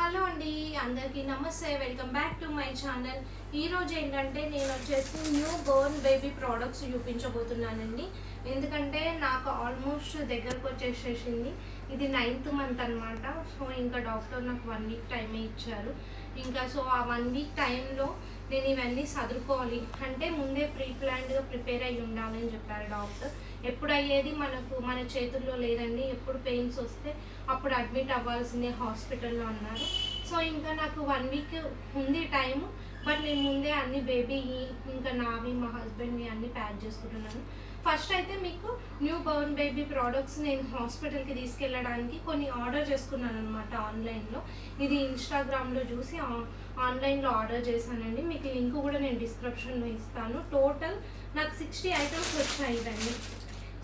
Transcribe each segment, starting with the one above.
Hello అండి అందరికీ నమస్తే welcome back to my channel. ఈరోజు ఏంటంటే నేను వచ్చేసి న్యూ బోర్న్ బేబీ ప్రోడక్ట్స్ చూపించబోతున్నానండి. ఎందుకంటే నాకు ఆల్మోస్ట్ దగ్గరకు వచ్చేసేసింది. ఇది 9th మంత్ అనమాట. సో ఇంకా డాక్టర్ నాకు 1 వీక్ టైమే ఇచ్చారు. ఇంకా సో ఆ 1 వీక్ టైంలో నేను ఇవన్నీ చదువుకోవాలి అంటే ముందే ప్లాన్డ్గా ప్రిపేర్ అయ్యి ఉండాలని చెప్పారు డాక్టర్. ఎప్పుడు అయ్యేది మన చేతుల్లో లేదండి. ఎప్పుడు పెయిన్స్ వస్తే అప్పుడు అడ్మిట్ అవ్వాల్సిందే హాస్పిటల్లో అన్నారు. సో ఇంకా నాకు 1 వీక్ ఉంది టైము. బట్ నేను ముందే అన్ని బేబీ ఇంకా నావి మా హస్బెండ్ని అన్నీ ప్యాక్ చేసుకుంటున్నాను. ఫస్ట్ అయితే మీకు న్యూ బోర్న్ బేబీ ప్రోడక్ట్స్ నేను హాస్పిటల్కి తీసుకెళ్ళడానికి కొన్ని ఆర్డర్ చేసుకున్నాను అనమాట ఆన్లైన్లో. ఇది ఇన్స్టాగ్రామ్లో చూసి ఆన్లైన్లో ఆర్డర్ చేశానండి. మీకు లింక్ కూడా నేను డిస్క్రిప్షన్లో ఇస్తాను. టోటల్ నాకు 60 ఐటమ్స్ వచ్చాయి. ఇవన్నీ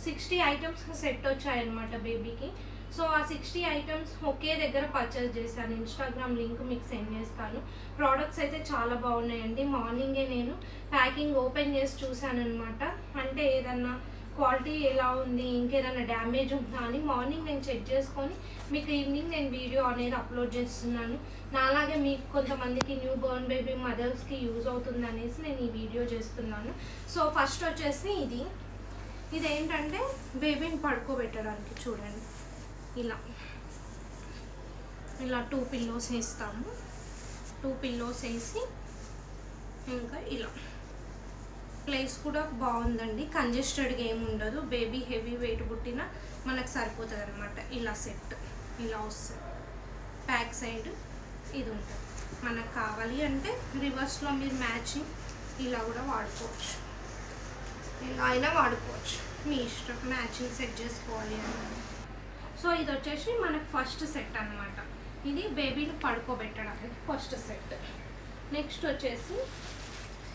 60 ఐటమ్స్ సెట్ వచ్చాయన్నమాట బేబీకి. సో ఆ 60 ఐటమ్స్ ఒకే దగ్గర పర్చేస్ చేశాను. ఇన్స్టాగ్రామ్ లింక్ మీకు సెండ్ చేస్తాను. ప్రోడక్ట్స్ అయితే చాలా బాగున్నాయండి. మార్నింగే నేను ప్యాకింగ్ ఓపెన్ చేసి చూశాను అనమాట. అంటే ఏదన్నా క్వాలిటీ ఎలా ఉంది, ఇంకేదన్నా డ్యామేజ్ ఉందా అని మార్నింగ్ నేను చెక్ చేసుకొని మీకు ఈవినింగ్ నేను వీడియో అనేది అప్లోడ్ చేస్తున్నాను. నాలాగే మీకు కొంతమందికి న్యూ బోర్న్ బేబీ మదర్స్కి యూజ్ అవుతుంది అనేసి నేను ఈ వీడియో చేస్తున్నాను. సో ఫస్ట్ వచ్చేసి ఇదేంటంటే బేబీని పడుకోబెట్టడానికి చూడండి. ఇలా 2 పిల్లోస్ వేస్తాము. 2 పిల్లోస్ వేసి ఇంకా ఇలా ప్లేస్ కూడా బాగుందండి. కంజెస్టెడ్గా ఏమి ఉండదు. బేబీ హెవీ వెయిట్ పుట్టినా మనకు సరిపోతుంది అనమాట. ఇలా సెట్ ఇలా వస్తుంది. బ్యాక్ సైడ్ ఇది ఉంటుంది. మనకు కావాలి అంటే రివర్స్లో మీరు మ్యాచింగ్ ఇలా కూడా వాడుకోవచ్చు. ఇలా అయినా వాడుకోవచ్చు, మీ ఇష్టం. మ్యాచింగ్ సెట్ చేసుకోవాలి అన్నమాట. సో ఇది వచ్చేసి మనకు ఫస్ట్ సెట్ అనమాట. ఇది బేబీని పడుకోబెట్టడానికి ఫస్ట్ సెట్. నెక్స్ట్ వచ్చేసి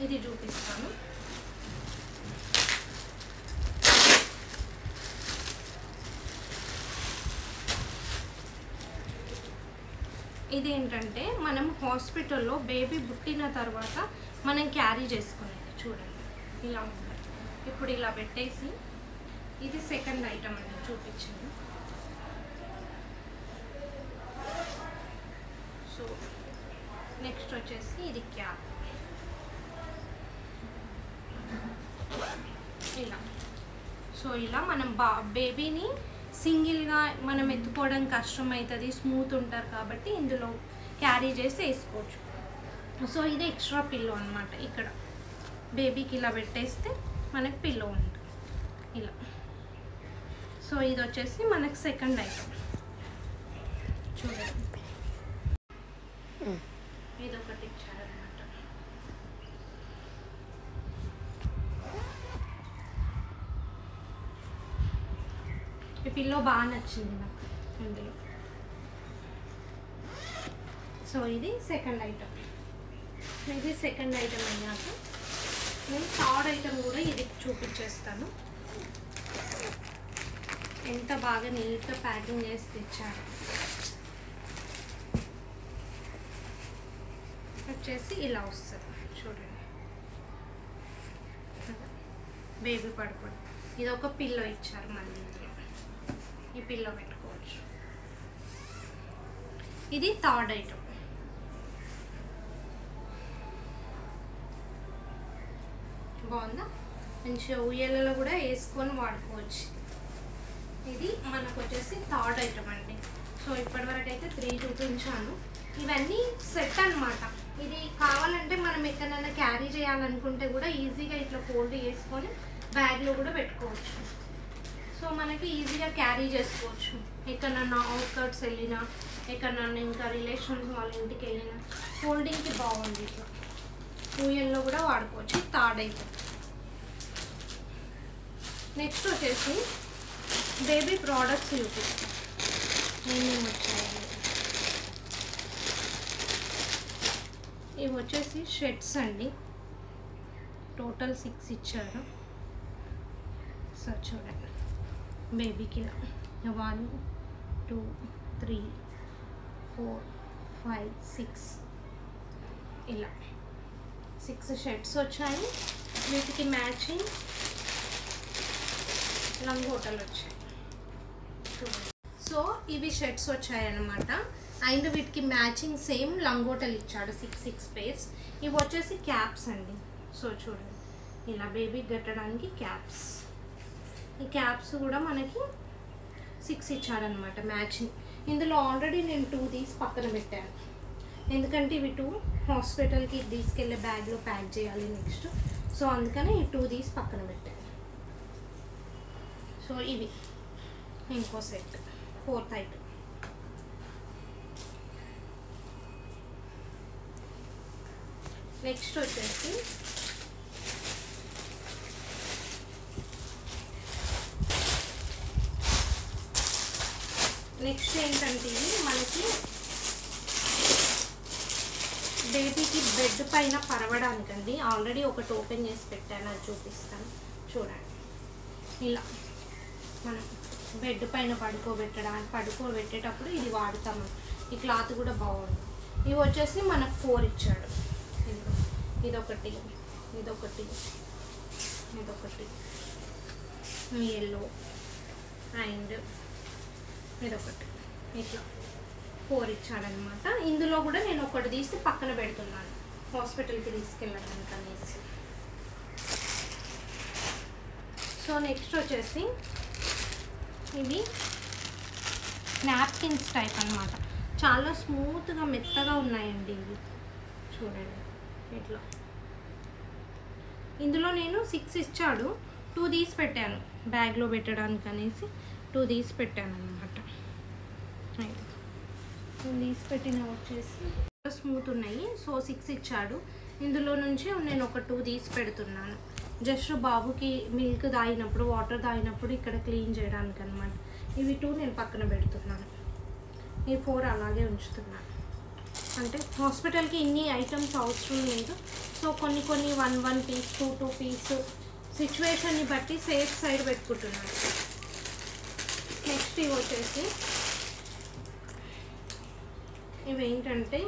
ఇది చూపిస్తాను. ఇదేంటంటే మనం హాస్పిటల్లో బేబీ పుట్టిన తర్వాత మనం క్యారీ చేసుకునేది. చూడండి ఇలా ఉంటుంది. ఇప్పుడు ఇలా పెట్టేసి ఇది సెకండ్ ఐటమ్ అని చూపించింది. సో నెక్స్ట్ వచ్చేసి ఇది క్యాప్. ఇలా సో ఇలా మనం బేబీని సింగిల్గా మనం ఎత్తుకోవడం కష్టం అవుతుంది. స్మూత్ ఉంటారు కాబట్టి ఇందులో క్యారీ చేసి వేసుకోవచ్చు. సో ఇది ఎక్స్ట్రా పిల్లో అనమాట. ఇక్కడ బేబీకి ఇలా పెట్టేస్తే మనకు పిల్లో ఉంటుంది ఇలా. సో ఇది వచ్చేసి మనకు సెకండ్ ఐటమ్. చూడండి ఇది ఒకటి ఇచ్చారనమాట. ఈ పిల్లో బాగా నచ్చింది నాకు ఇందులో. సో ఇది సెకండ్ ఐటమ్. ఇది సెకండ్ ఐటమ్ అయ్యాక నేను థర్డ్ ఐటమ్ కూడా ఇది చూపించేస్తాను. ఎంత బాగా నీట్గా ప్యాకింగ్ చేసి తెచ్చారు. వచ్చేసి ఇలా వస్తుంది చూడండి. బేబీ పడుకోండి. ఇది ఒక పిల్లో ఇచ్చారు. మళ్ళీ ఇందులో ఈ పిల్లో పెట్టుకోవచ్చు. ఇది థర్డ్ ఐటమ్. బాగుందా? మంచిగా ఉయ్యాలలో కూడా వేసుకొని వాడుకోవచ్చు. ఇది మనకు వచ్చేసి థర్డ్ ఐటమ్ అండి. సో ఇప్పటివరకు అయితే 3 చూపించాను. ఇవన్నీ సెట్ అనమాట. ఇది కావాలంటే మనం ఎక్కడైనా క్యారీ చేయాలనుకుంటే కూడా ఈజీగా ఇట్లా ఫోల్డ్ చేసుకొని బ్యాగ్లో కూడా పెట్టుకోవచ్చు. సో మనకి ఈజీగా క్యారీ చేసుకోవచ్చు. ఎక్కడన్నా అవుట్కట్స్ వెళ్ళినా, ఎక్కడన్నా ఇంకా రిలేషన్స్ వాళ్ళ ఇంటికి వెళ్ళినా ఫోల్డింగ్కి బాగుంది. ఇట్లా ఊయల్లో కూడా వాడుకోవచ్చు. Third item. నెక్స్ట్ వచ్చేసి బేబీ ప్రోడక్ట్స్ చూపిస్తాం. ఏమేమి వచ్చాయి. ఇవి వచ్చేసి షర్ట్స్ అండి. టోటల్ 6 ఇచ్చారు. సో చూడండి బేబీకి 1 2 3 4 5 6 ఇలా 6 షర్ట్స్ వచ్చాయి. వీటికి మ్యాచింగ్ లంగోటలు వచ్చాయి. సో ఇవి షర్ట్స్ వచ్చాయన్నమాట. అండ్ వీటికి మ్యాచింగ్ సేమ్ లంగోటలు ఇచ్చాడు 6 పేర్స్. ఇవి వచ్చేసి క్యాప్స్ అండి. సో చూడండి ఇలా బేబీకి కట్టడానికి క్యాప్స్. ఈ క్యాప్స్ కూడా మనకి 6 ఇచ్చాడనమాట మ్యాచింగ్. ఇందులో ఆల్రెడీ నేను 2 తీసి పక్కన పెట్టాను, ఎందుకంటే ఇవి 2 హాస్పిటల్కి తీసుకెళ్ళే బ్యాగ్లో ప్యాక్ చేయాలి నెక్స్ట్. సో అందుకని ఈ 2 తీసి పక్కన పెట్టాను. సో ఇవి ఇంకో సెట్ 4th ఐటమ్. నెక్స్ట్ వచ్చేసి నెక్స్ట్ ఏంటంటే ఇది మనకి బేబీకి బెడ్ పైన పరవడానికండి. ఆల్రెడీ ఒకటి ఓపెన్ చేసి పెట్టాను, అది చూపిస్తాను చూడండి. ఇలా మనం బెడ్ పైన పడుకోబెట్టేటప్పుడు ఇది వాడతాము. ఈ క్లాత్ కూడా బాగుంది. ఇవి వచ్చేసి మనకు 4 ఇచ్చాడు. ఇదొకటి, ఇదొకటి, ఇదొకటి ఎల్లో అండ్ ఇదొకటి, ఇట్లా 4 ఇచ్చాడనమాట. ఇందులో కూడా నేను ఒకటి తీసి పక్కన పెడుతున్నాను హాస్పిటల్కి తీసుకెళ్ళడానికి అనేసి. సో నెక్స్ట్ వచ్చేసి ఇవి నాప్కిన్స్ టైప్ అనమాట. చాలా స్మూత్గా మెత్తగా ఉన్నాయండి ఇవి చూడండి ఇట్లా. ఇందులో నేను 6 ఇచ్చాడు, 2 తీసి పెట్టాను బ్యాగ్లో పెట్టడానికి అనేసి 2 తీసి పెట్టాను అనమాట. 2 తీసి పెట్టిన వచ్చేసి స్మూత్ ఉన్నాయి. సో 6 ఇచ్చాడు. ఇందులో నుంచి నేను ఒక 2 తీసి పెడుతున్నాను, జస్ట్ బాబుకి మిల్క్ తాగినప్పుడు, వాటర్ తాగినప్పుడు ఇక్కడ క్లీన్ చేయడానికి అనమాట. ఇవి 2 నేను పక్కన పెడుతున్నాను, ఈ 4 అలాగే ఉంచుతున్నాను. అంటే హాస్పిటల్కి ఇన్ని ఐటమ్స్ అవసరం లేదు. సో కొన్ని 1 పీస్ 2 పీస్ సిచ్యువేషన్ని బట్టి సేఫ్ సైడ్ పెట్టుకుంటున్నాను. నెక్స్ట్ ఇవి వచ్చేసి ఇవేంటంటే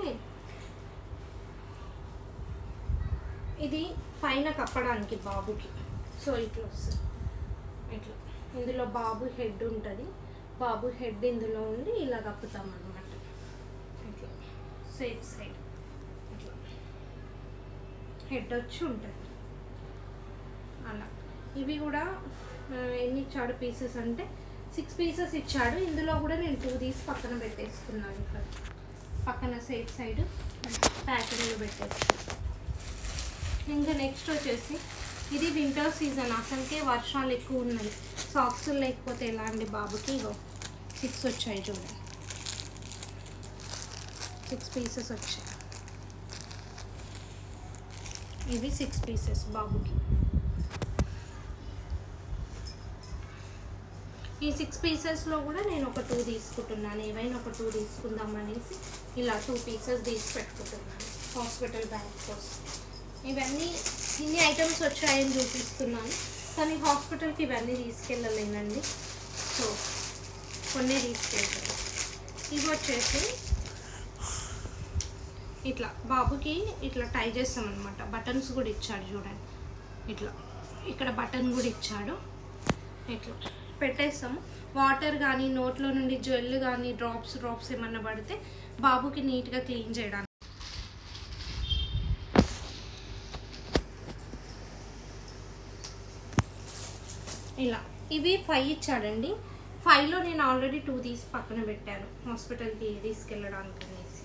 ఇది పైన కప్పడానికి బాబుకి. సో ఇట్లా వస్తుంది, ఇట్లా ఇందులో బాబు హెడ్ ఉంటుంది. బాబు హెడ్ ఇందులో ఉండి ఇలా కప్పుతాం అన్నమాట. ఇట్లా సేఫ్ సైడ్ ఇట్లా హెడ్ వచ్చి ఉంటుంది అలా. ఇవి కూడా ఎన్ని ఇచ్చాడు పీసెస్ అంటే 6 పీసెస్ ఇచ్చాడు. ఇందులో కూడా నేను 2 తీసి పక్కన పెట్టేసుకున్నాను. ఇక్కడ పక్కన సేఫ్ సైడ్ ప్యాకింగ్లో పెట్టేస్తాను. ఇంకా నెక్స్ట్ వచ్చేసి ఇది వింటర్ సీజన్, అసలుకే వర్షాలు ఎక్కువ ఉన్నాయి. సాక్స్ లేకపోతే ఎలా అండి బాబుకి. ఇగో 6 వచ్చాయి చూడండి, 6 పీసెస్ వచ్చాయి. ఇవి 6 పీసెస్ బాబుకి. ఈ 6 పీసెస్లో కూడా నేను ఒక 2 తీసుకుంటున్నాను. ఏవైనా ఒక 2 తీసుకుందాం అనేసి ఇలా 2 పీసెస్ తీసి పెట్టుకుంటున్నాను హాస్పిటల్ బ్యాగ్ కోసం. ఇవన్నీ ఇన్ని ఐటమ్స్ వచ్చాయని చూపిస్తున్నాను, కానీ హాస్పిటల్కి ఇవన్నీ తీసుకెళ్ళలేనండి. సో కొన్ని తీసుకెళ్తాను. ఇవి వచ్చేసి ఇట్లా బాబుకి ఇట్లా టై చేస్తామన్నమాట. బటన్స్ కూడా ఇచ్చాడు చూడండి, ఇట్లా ఇక్కడ బటన్ కూడా ఇచ్చాడు. ఇట్లా పెట్టేస్తాము. వాటర్ కానీ నోట్లో నుండి జెల్ కానీ డ్రాప్స్ ఏమన్నా పడితే బాబుకి నీట్గా క్లీన్ చేయడానికి. ఇలా ఇవి 5 ఇచ్చాడండి. 5లో నేను ఆల్రెడీ 2 తీసి పక్కన పెట్టాను హాస్పిటల్కి తీసుకెళ్ళడానికి అనేసి.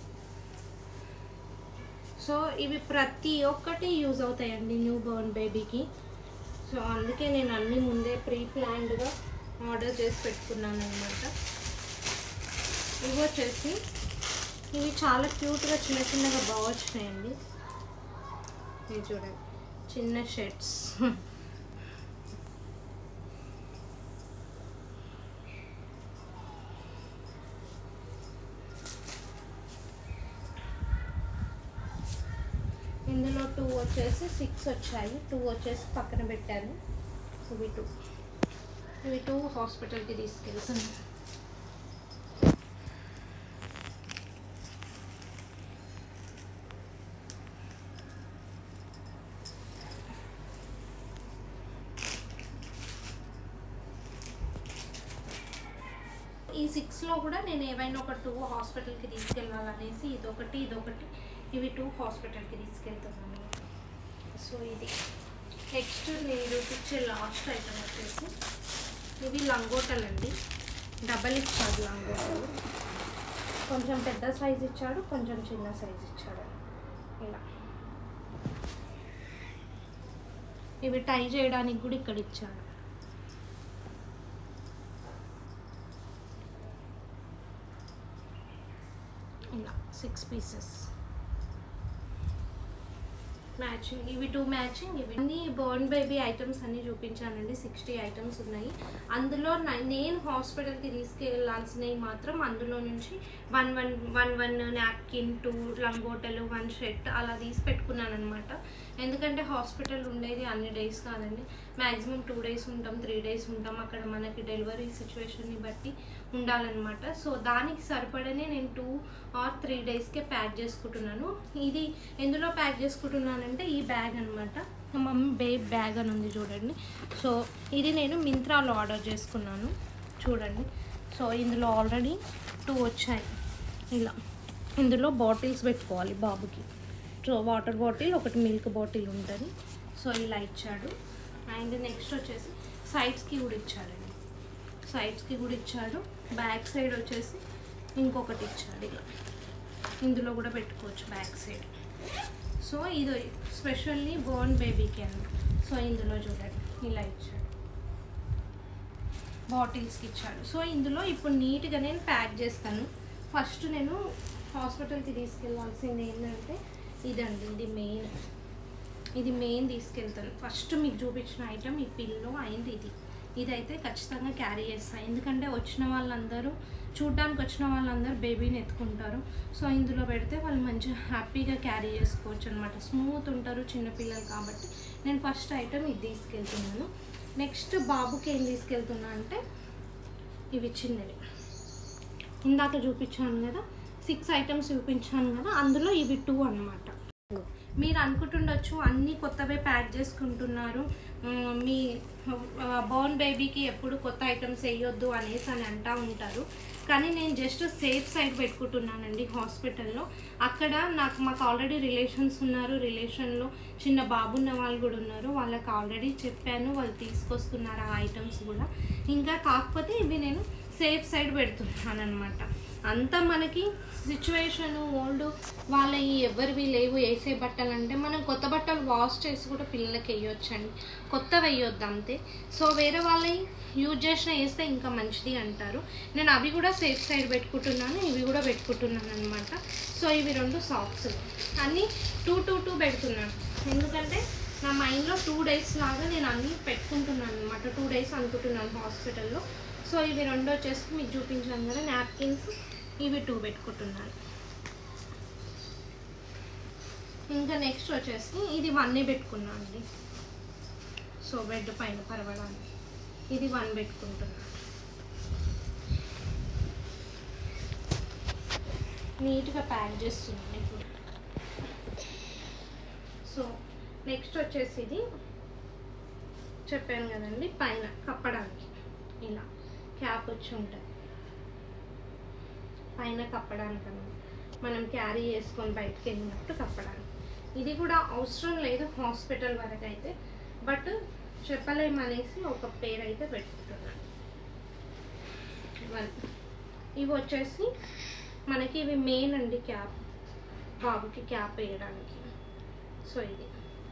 సో ఇవి ప్రతి ఒక్కటి యూజ్ అవుతాయండి న్యూ బోర్న్ బేబీకి. సో అందుకే నేను అన్నీ ముందే ప్రీ ప్లాన్డ్గా ఆర్డర్ చేసి పెట్టుకున్నాను అనమాట. ఇవి వచ్చేసి ఇవి చాలా క్యూట్గా చిన్నగా బాగా వచ్చినాయండి. ఇవి చూడండి చిన్న షర్ట్స్. ఇందులో 2 వచ్చేసి 6 వచ్చాయి, 2 వచ్చేసి పక్కన పెట్టాను. ఇవి 2 హాస్పిటల్కి తీసుకెళ్తాను. ఈ 6లో కూడా నేను ఏవైనా ఒక 2 హాస్పిటల్కి తీసుకెళ్ళాలనేసి ఇదొకటి ఇవి 2 హాస్పిటల్కి తీసుకెళ్తున్నాను. సో ఇది నెక్స్ట్ నేను చూపించే లాస్ట్ ఐటమ్ వచ్చేసి ఇవి లంగోటలు అండి. డబల్ ఇచ్చాడు లంగోటలు, కొంచెం పెద్ద సైజ్ ఇచ్చాడు, కొంచెం చిన్న సైజ్ ఇచ్చాడు. ఇలా ఇవి టై చేయడానికి కూడా ఇక్కడ ఇచ్చాడు. ఇలా 6 పీసెస్ మ్యాచింగ్. ఇవి 2 మ్యాచింగ్. ఇవి అన్ని బోర్న్ బేబీ ఐటమ్స్ అన్నీ చూపించానండి. 60 ఐటమ్స్ ఉన్నాయి. అందులో నేను హాస్పిటల్కి తీసుకెళ్ళాల్సినవి మాత్రం అందులో నుంచి 1 నాప్కిన్, 2 లంగోటలు, 1 షర్ట్ అలా తీసి పెట్టుకున్నాను అనమాట. ఎందుకంటే హాస్పిటల్ ఉండేది అన్ని డేస్ కాదండి, మ్యాక్సిమం 2 డేస్ ఉంటాం, 3 డేస్ ఉంటాం. అక్కడ మనకి డెలివరీ సిచ్యువేషన్ని బట్టి ఉండాలన్నమాట. సో దానికి సరిపడనే నేను 2 or 3 డేస్కే ప్యాక్ చేసుకుంటున్నాను. ఇది ఎందులో ప్యాక్ చేసుకుంటున్నానంటే ఈ బ్యాగ్ అనమాట. మమ్మీ బేబీ బ్యాగ్ అని ఉంది చూడండి. సో ఇది నేను మింత్రాలో ఆర్డర్ చేసుకున్నాను చూడండి. సో ఇందులో ఆల్రెడీ 2 వచ్చాయి. ఇలా ఇందులో బాటిల్స్ పెట్టుకోవాలి బాబుకి. సో వాటర్ బాటిల్, ఒకటి మిల్క్ బాటిల్ ఉంటుంది. సో ఇలా ఇచ్చాడు. అండ్ నెక్స్ట్ వచ్చేసి సైడ్స్కి కూడా ఇచ్చాడండి. సైడ్స్కి కూడా ఇచ్చాడు. బ్యాక్ సైడ్ వచ్చేసి ఇంకొకటి ఇచ్చాడు. ఇలా ఇందులో కూడా పెట్టుకోవచ్చు బ్యాక్ సైడ్. సో ఇది స్పెషల్లీ బోర్న్ బేబీకి అన్నమాట. సో ఇందులో చూడండి ఇలా ఇచ్చాడు, బాటిల్స్కి ఇచ్చాడు. సో ఇందులో ఇప్పుడు నీట్గా నేను ప్యాక్ చేస్తాను. ఫస్ట్ నేను హాస్పిటల్కి తీసుకెళ్ళాల్సింది ఏంటంటే ఇదండి. ఇది మెయిన్ తీసుకెళ్తాను. ఫస్ట్ మీకు చూపించిన ఐటమ్ ఈ పిల్లో అయింది. ఇదైతే ఖచ్చితంగా క్యారీ చేస్తాను. ఎందుకంటే చూడ్డానికి వచ్చిన వాళ్ళందరూ బేబీని ఎత్తుకుంటారు. సో ఇందులో పెడితే వాళ్ళు మంచిగా హ్యాపీగా క్యారీ చేసుకోవచ్చు అనమాట. స్మూత్ ఉంటారు చిన్నపిల్లలు కాబట్టి నేను ఫస్ట్ ఐటమ్ ఇది తీసుకెళ్తున్నాను. నెక్స్ట్ బాబుకి ఏం తీసుకెళ్తున్నా అంటే ఇవి చిన్నవి ఇందాక చూపించాను కదా, 6 ఐటమ్స్ చూపించాను కదా, అందులో ఇవి 2 అన్నమాట. మీరు అనుకుంటుండొచ్చు అన్నీ కొత్తవే ప్యాక్ చేసుకుంటున్నారు, మీ బోర్న్ బేబీకి ఎప్పుడు కొత్త ఐటమ్స్ వేయొద్దు అనేసి అని అంటూ ఉంటారు. కానీ నేను జస్ట్ సేఫ్ సైడ్ పెట్టుకుంటున్నానండి హాస్పిటల్లో. అక్కడ మాకు ఆల్రెడీ రిలేషన్స్ ఉన్నారు, రిలేషన్లో చిన్న బాబు ఉన్న వాళ్ళు కూడా ఉన్నారు. వాళ్ళకి ఆల్రెడీ చెప్పాను, వాళ్ళు తీసుకొస్తున్నారు ఆ ఐటమ్స్ కూడా. ఇంకా కాకపోతే ఇవి నేను సేఫ్ సైడ్ పెడుతున్నాను అనమాట. అంతా మనకి సిచ్యువేషను ఓల్డ్ వాళ్ళవి ఎవరివి లేవు వేసే బట్టలు అంటే మనం కొత్త బట్టలు వాష్ చేసి కూడా పిల్లలకి వేయొచ్చండి, కొత్త వేయొద్దు అంతే. సో వేరే వాళ్ళవి యూజ్ చేసిన వేస్తే ఇంకా మంచిది అంటారు. నేను అవి కూడా సేఫ్ సైడ్ పెట్టుకుంటున్నాను, ఇవి కూడా పెట్టుకుంటున్నాను అనమాట. సో ఇవి 2 సాక్స్ అన్నీ 2 పెడుతున్నాను. ఎందుకంటే నా మైండ్లో 2 డేస్ లాగా నేను అన్నీ పెట్టుకుంటున్నాను అనమాట. 2 డేస్ అనుకుంటున్నాను హాస్పిటల్లో. సో ఇవి 2 వచ్చేసి మీకు చూపించాను కదా నాప్కిన్స్, ఇవి 2 పెట్టుకుంటున్నాను. ఇంకా నెక్స్ట్ వచ్చేసి ఇది 1 పెట్టుకున్నాను అండి. సో బెడ్ పైన పరవడానికి ఇది 1 పెట్టుకుంటున్నాను. నీట్గా ప్యాక్ చేస్తున్నాను ఇప్పుడు. సో నెక్స్ట్ వచ్చేసి ఇది చెప్పాను కదండి, పైన కప్పడానికి ఇలా క్యాప్ వచ్చి ఉంటుంది పైన కప్పడానికి అన్నమాట. మనం క్యారీ చేసుకొని బయటకు వెళ్ళినప్పుడు కప్పడానికి. ఇది కూడా అవసరం లేదు హాస్పిటల్ వరకు అయితే, బట్ చెప్పలేమనేసి ఒక పేరు అయితే పెట్టుకుంటున్నాను. ఇవి వచ్చేసి మనకి ఇవి మెయిన్ అండి, క్యాప్ బాబుకి క్యాప్ వేయడానికి. సో ఇది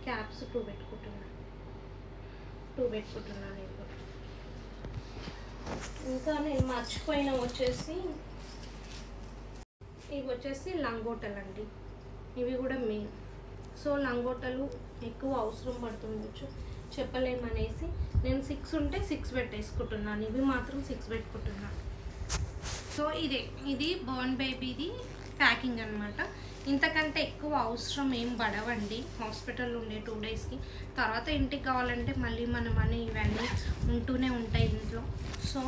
క్యాప్స్ 2 పెట్టుకుంటున్నాను. ఇది కూడా. ఇంకా నేను మర్చిపోయిన వచ్చేసి ఇవి వచ్చేసి లంగోటలు అండి. ఇవి కూడా మెయిన్. సో లంగోటలు ఎక్కువ అవసరం పడుతుండొచ్చు, చెప్పలేమనేసి నేను 6 ఉంటే 6 పెట్టేసుకుంటున్నాను. ఇవి మాత్రం 6 పెట్టుకుంటున్నాను. సో ఇది బోర్న్ బేబీది ప్యాకింగ్ అనమాట. ఇంతకంటే ఎక్కువ అవసరం ఏం పడవండి హాస్పిటల్లో ఉండే 2 డేస్కి. తర్వాత ఇంటికి కావాలంటే మళ్ళీ మనం ఇవన్నీ ఉంటూనే ఉంటాయి ఇంట్లో. సో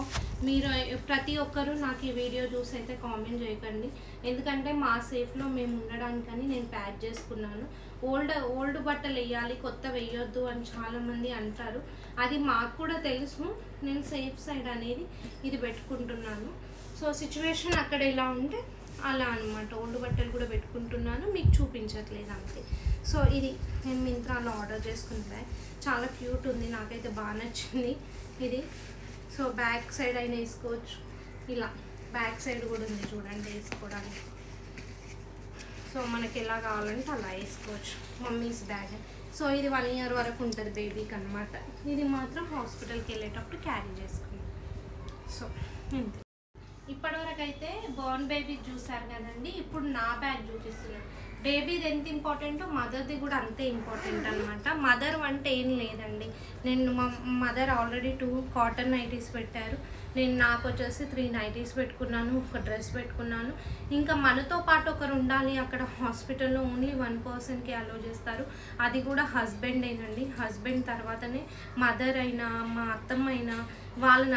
మీరు ప్రతి ఒక్కరూ నాకు ఈ వీడియో చూసి అయితే కామెంట్ చేయకండి, ఎందుకంటే మా సేఫ్లో మేము ఉండడానికని నేను ప్యాక్ చేసుకున్నాను. ఓల్డ్ బట్టలు వేయాలి, కొత్త వేయొద్దు అని చాలామంది అంటారు. అది మాకు కూడా తెలుసు. నేను సేఫ్ సైడ్ అనేది ఇది పెట్టుకుంటున్నాను. సో సిచ్యువేషన్ అక్కడ ఎలా ఉంటే అలా అనమాట. ఓల్డ్ బట్టలు కూడా పెట్టుకుంటున్నాను, మీకు చూపించట్లేదు అంతే. సో ఇది నేను మింత్రాలో ఆర్డర్ చేసుకున్న బ్యాగ్, చాలా క్యూట్ ఉంది, నాకైతే బాగా నచ్చింది ఇది. సో బ్యాక్ సైడ్ అయినా వేసుకోవచ్చు, ఇలా బ్యాక్ సైడ్ కూడా ఉంది చూడండి వేసుకోవడానికి. సో మనకి ఎలా కావాలంటే అలా వేసుకోవచ్చు, మమ్మీస్ బ్యాగ్. సో ఇది 1 year వరకు ఉంటుంది బేబీకి అనమాట. ఇది మాత్రం హాస్పిటల్కి వెళ్ళేటప్పుడు క్యారీ చేసుకున్నాం. సో ఇంతే. ఇప్పటివరకు అయితే బోర్న్ బేబీ చూసారు కదండి, ఇప్పుడు నా బ్యాగ్ చూపిస్తున్నాను. బేబీది ఎంత ఇంపార్టెంటో మదర్ది కూడా అంతే ఇంపార్టెంట్ అనమాట. మదర్ అంటే ఏం లేదండి, నేను మా మదర్ ఆల్రెడీ 2 కాటన్ నైటీస్ పెట్టారు, నేను నాకు వచ్చేసి 3 నైటీస్ పెట్టుకున్నాను, ఒక డ్రెస్ పెట్టుకున్నాను. ఇంకా మనతో పాటు ఒకరు ఉండాలి అక్కడ హాస్పిటల్లో, ఓన్లీ 1 personకి అలో చేస్తారు, అది కూడా హస్బెండేనండి. హస్బెండ్ తర్వాతనే మదర్ అయినా మా అత్తమ్మ అయినా వాళ్ళని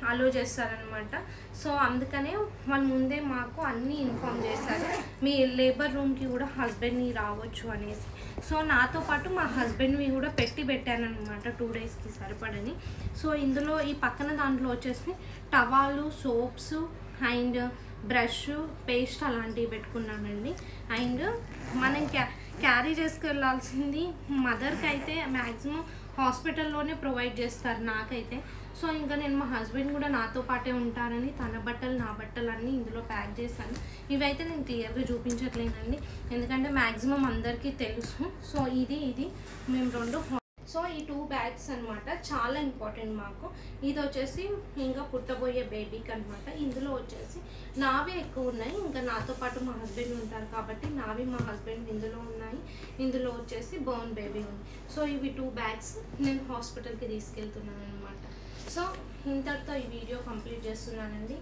అలో చేస్తారనమాట. సో అందుకనే వాళ్ళు ముందే మాకు అన్నీ ఇన్ఫామ్ చేశారు, మీ లేబర్ రూమ్కి కూడా హస్బెండ్ని రావచ్చు అనేసి. సో నాతో పాటు మా హస్బెండ్వి కూడా పెట్టాను అనమాట 2 daysకి సరిపడని. సో ఇందులో ఈ పక్కన దాంట్లో వచ్చేసి టవాలు, సోప్స్ అండ్ బ్రష్, పేస్ట్ అలాంటివి పెట్టుకున్నానండి. అండ్ మనం క్యారీ చేసుకెళ్ళాల్సింది మదర్కి అయితే మ్యాక్సిమం హాస్పిటల్లోనే ప్రొవైడ్ చేస్తారు నాకైతే. సో ఇంకా నేను మా హస్బెండ్ కూడా నాతో పాటే ఉంటారని తన బట్టలు నా బట్టలు అన్నీ ఇందులో ప్యాక్ చేశాను. ఇవైతే నేను క్లియర్గా చూపించట్లేనండి, ఎందుకంటే మ్యాక్సిమం అందరికీ తెలుసు. సో ఇది మేము 2. సో ఈ 2 bags అనమాట, చాలా ఇంపార్టెంట్ మాకు. ఇది వచ్చేసి ఇంకా పుట్టబోయే బేబీకి అనమాట. ఇందులో వచ్చేసి నావే ఎక్కువ ఉన్నాయి, ఇంకా నాతో పాటు మా హస్బెండ్ ఉంటారు కాబట్టి నావి మా హస్బెండ్ ఇందులో ఉన్నాయి. ఇందులో వచ్చేసి బోర్న్ బేబీ ఉంది. సో ఇవి 2 bags నేను హాస్పిటల్కి తీసుకెళ్తున్నాను అనమాట. సో ఇంతటితో ఈ వీడియో కంప్లీట్ చేస్తున్నానండి.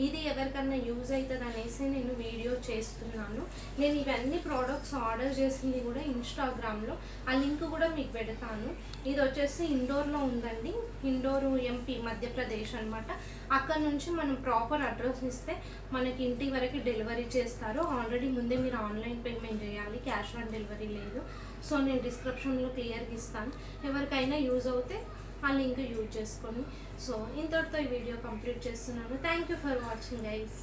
ఇది ఎవరికన్నా యూజ్ అవుతుంది అనేసి నేను వీడియో చేస్తున్నాను. నేను ఇవన్నీ ప్రోడక్ట్స్ ఆర్డర్ చేసింది కూడా ఇన్స్టాగ్రామ్లో, ఆ లింక్ కూడా మీకు పెడతాను. ఇది వచ్చేసి ఇండోర్లో ఉందండి, ఇండోర్ ఎంపీ మధ్యప్రదేశ్ అనమాట. అక్కడ నుంచి మనం ప్రాపర్ అడ్రస్ ఇస్తే మనకి ఇంటి వరకు డెలివరీ చేస్తారు. ఆల్రెడీ ముందే మీరు ఆన్లైన్ పేమెంట్ చేయాలి, క్యాష్ ఆన్ డెలివరీ లేదు. సో నేను డిస్క్రిప్షన్లో క్లియర్గా ఇస్తాను, ఎవరికైనా యూజ్ అవుతే ఆ లింక్ యూజ్ చేసుకోండి. సో ఇంతటితో ఈ వీడియో కంప్లీట్ చేస్తున్నాను. Thank you for watching guys.